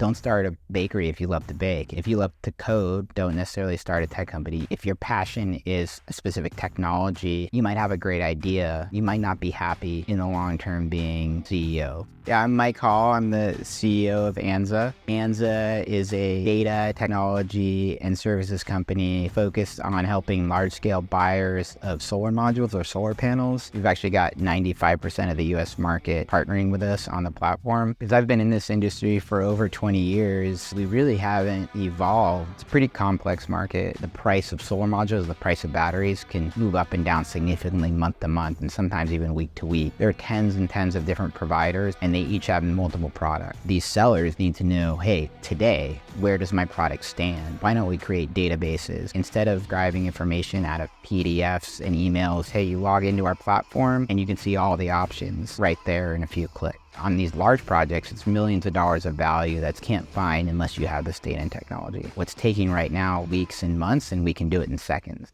Don't start a bakery if you love to bake. If you love to code, don't necessarily start a tech company. If your passion is a specific technology, you might have a great idea. You might not be happy in the long term being CEO. Yeah, I'm Mike Hall. I'm the CEO of Anza. Anza is a data, technology, and services company focused on helping large-scale buyers of solar modules or solar panels. We've actually got 95% of the US market partnering with us on the platform. Because I've been in this industry for over 20 years, we really haven't evolved. It's a pretty complex market. The price of solar modules, the price of batteries can move up and down significantly month to month and sometimes even week to week. There are tens and tens of different providers and they each have multiple products. These sellers need to know, hey, today, where does my product stand? Why don't we create databases? Instead of driving information out of PDFs and emails, hey, you log into our platform and you can see all the options right there in a few clicks. On these large projects, it's millions of dollars of value that can't find unless you have this data and technology. What's taking right now weeks and months, and we can do it in seconds.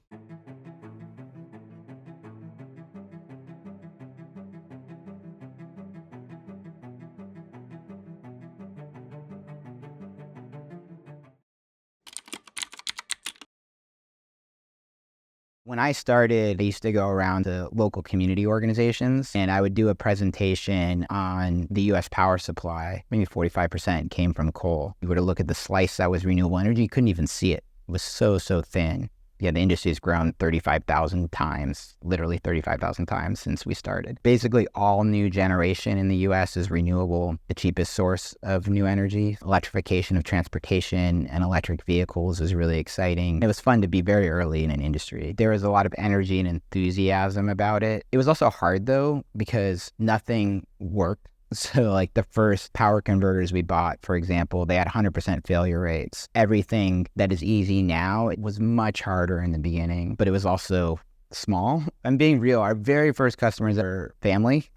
When I started, I used to go around to local community organizations and I would do a presentation on the US power supply. Maybe 45% came from coal. You were to look at the slice that was renewable energy, you couldn't even see it. It was so thin. Yeah, the industry has grown 35,000 times, literally 35,000 times since we started. Basically, all new generation in the US is renewable, the cheapest source of new energy. Electrification of transportation and electric vehicles is really exciting. It was fun to be very early in an industry. There was a lot of energy and enthusiasm about it. It was also hard though, because nothing worked. So like the first power converters we bought, for example, they had 100% failure rates. Everything that is easy now, it was much harder in the beginning, but it was also small. I'm being real. Our very first customers are family.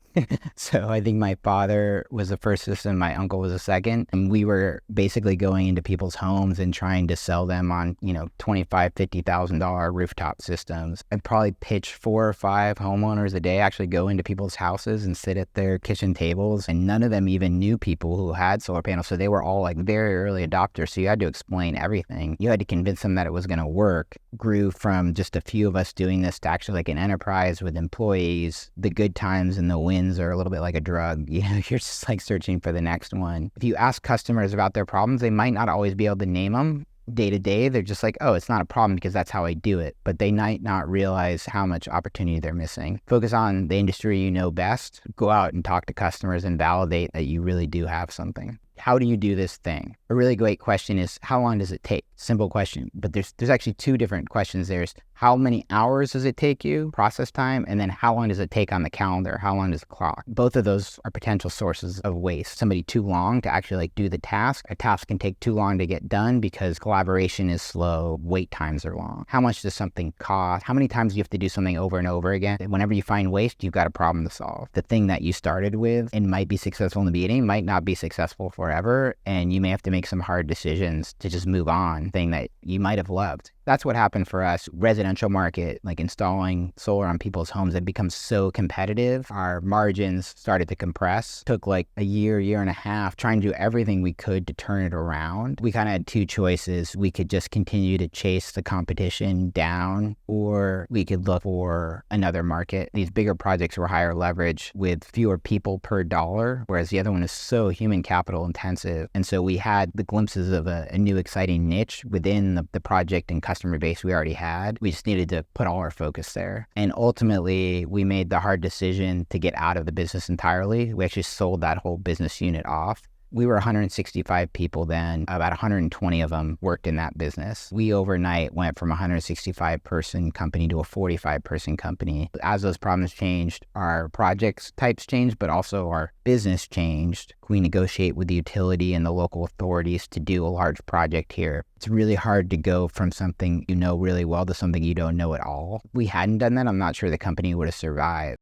So I think my father was the first system, my uncle was the second, and we were basically going into people's homes and trying to sell them on, $25,000, $50,000 rooftop systems. I'd probably pitch 4 or 5 homeowners a day, actually go into people's houses and sit at their kitchen tables, and none of them even knew people who had solar panels, so they were all like very early adopters, so you had to explain everything. You had to convince them that it was going to work. Grew from just a few of us doing this to actually like an enterprise with employees. The good times and the wins are a little bit like a drug. You're just like searching for the next one. If you ask customers about their problems, they might not always be able to name them. Day to day, they're just like, oh, it's not a problem because that's how I do it. But they might not realize how much opportunity they're missing. Focus on the industry you know best. Go out and talk to customers and validate that you really do have something. How do you do this thing? A really great question is, how long does it take? Simple question, but there's actually 2 different questions. There's how many hours does it take you, process time, and then how long does it take on the calendar? How long does it clock? Both of those are potential sources of waste. Somebody too long to actually like do the task. A task can take too long to get done because collaboration is slow, wait times are long. How much does something cost? How many times do you have to do something over and over again? Whenever you find waste, you've got a problem to solve. The thing that you started with and might be successful in the beginning might not be successful forever, and you may have to make some hard decisions to just move on, thing that you might have loved. That's what happened for us. Residential market, like installing solar on people's homes, had become so competitive. Our margins started to compress. Took like a year and a half trying to do everything we could to turn it around. We kind of had 2 choices. We could just continue to chase the competition down, or we could look for another market. These bigger projects were higher leverage with fewer people per dollar, whereas the other one is so human capital intensive. And so we had the glimpses of a new exciting niche within the project and customer base we already had. We just needed to put all our focus there. And ultimately, we made the hard decision to get out of the business entirely. We actually sold that whole business unit off. We were 165 people then. About 120 of them worked in that business. We overnight went from a 165-person company to a 45-person company. As those problems changed, our projects types changed, but also our business changed. We negotiate with the utility and the local authorities to do a large project here. It's really hard to go from something you know really well to something you don't know at all. If we hadn't done that, I'm not sure the company would have survived.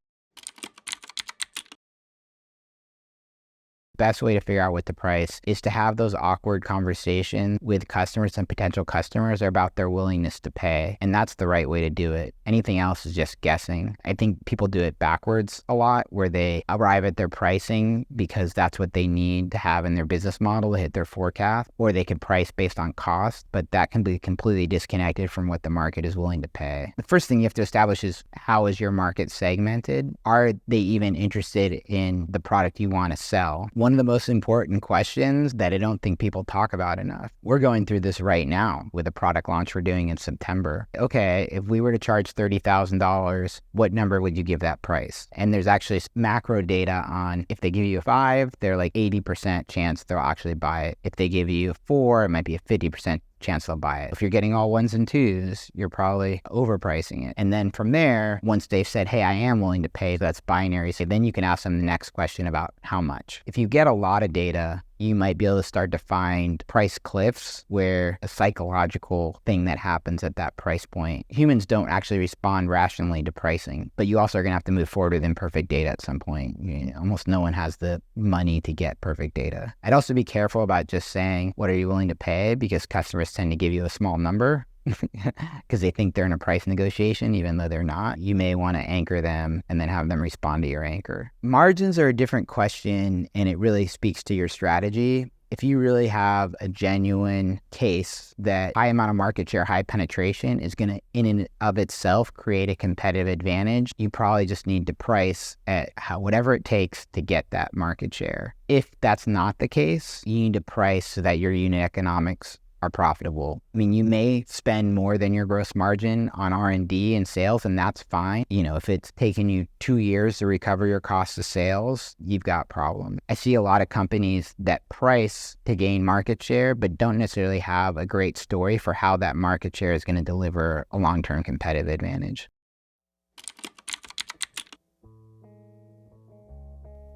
best way to figure out what to price is to have those awkward conversations with customers and potential customers about their willingness to pay. And that's the right way to do it. Anything else is just guessing. I think people do it backwards a lot, where they arrive at their pricing because that's what they need to have in their business model to hit their forecast, or they can price based on cost, but that can be completely disconnected from what the market is willing to pay. The first thing you have to establish is, how is your market segmented? Are they even interested in the product you want to sell? One of the most important questions that I don't think people talk about enough. We're going through this right now with a product launch we're doing in September. Okay, if we were to charge $30,000, what number would you give that price? And there's actually macro data on, if they give you a 5, they're like 80% chance they'll actually buy it. If they give you a 4, it might be a 50% chance they'll buy it. If you're getting all 1s and 2s, you're probably overpricing it. And then from there, once they've said, hey, I am willing to pay, that's binary. So then you can ask them the next question about how much. If you get a lot of data, you might be able to start to find price cliffs, where a psychological thing that happens at that price point. Humans don't actually respond rationally to pricing, but you also are going to have to move forward with imperfect data at some point. Almost no one has the money to get perfect data. I'd also be careful about just saying, what are you willing to pay? Because customers tend to give you a small number because they think they're in a price negotiation, even though they're not. You may want to anchor them and then have them respond to your anchor. Margins are a different question, and it really speaks to your strategy. If you really have a genuine case that high amount of market share, high penetration is going to, in and of itself, create a competitive advantage, you probably just need to price at whatever it takes to get that market share. If that's not the case, you need to price so that your unit economics are profitable. I mean, you may spend more than your gross margin on R&D and sales, and that's fine. If it's taken you 2 years to recover your cost of sales, you've got problems. I see a lot of companies that price to gain market share, but don't necessarily have a great story for how that market share is going to deliver a long-term competitive advantage.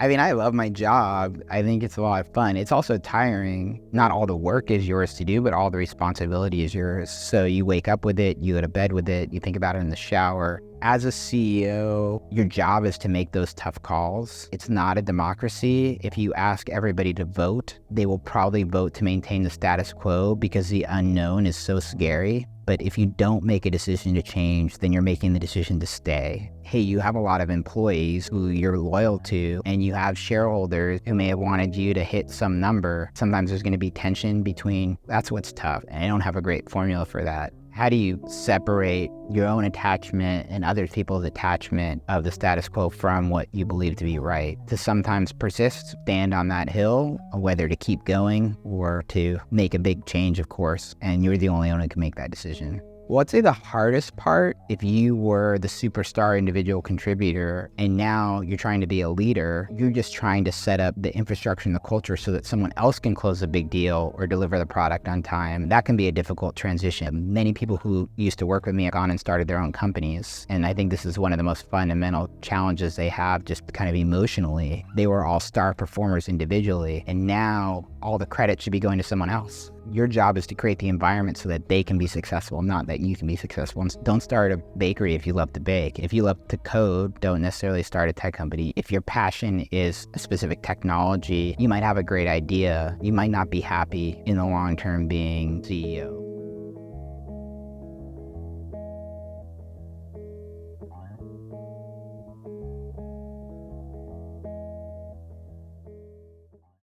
I mean, I love my job. I think it's a lot of fun. It's also tiring. Not all the work is yours to do, but all the responsibility is yours. So you wake up with it, you go to bed with it, you think about it in the shower. As a CEO, your job is to make those tough calls. It's not a democracy. If you ask everybody to vote, they will probably vote to maintain the status quo because the unknown is so scary. But if you don't make a decision to change, then you're making the decision to stay. Hey, you have a lot of employees who you're loyal to, and you have shareholders who may have wanted you to hit some number. Sometimes there's going to be tension between, that's what's tough. And I don't have a great formula for that. How do you separate your own attachment and other people's attachment of the status quo from what you believe to be right? To sometimes persist, stand on that hill, whether to keep going or to make a big change, of course, and you're the only one who can make that decision. Well, I'd say the hardest part, if you were the superstar individual contributor and now you're trying to be a leader, you're just trying to set up the infrastructure and the culture so that someone else can close a big deal or deliver the product on time. That can be a difficult transition. Many people who used to work with me have gone and started their own companies. And I think this is one of the most fundamental challenges they have, just kind of emotionally. They were all star performers individually, and now all the credit should be going to someone else. Your job is to create the environment so that they can be successful, not that you can be successful. And don't start a bakery if you love to bake. If you love to code, don't necessarily start a tech company. If your passion is a specific technology, you might have a great idea. You might not be happy in the long term being CEO.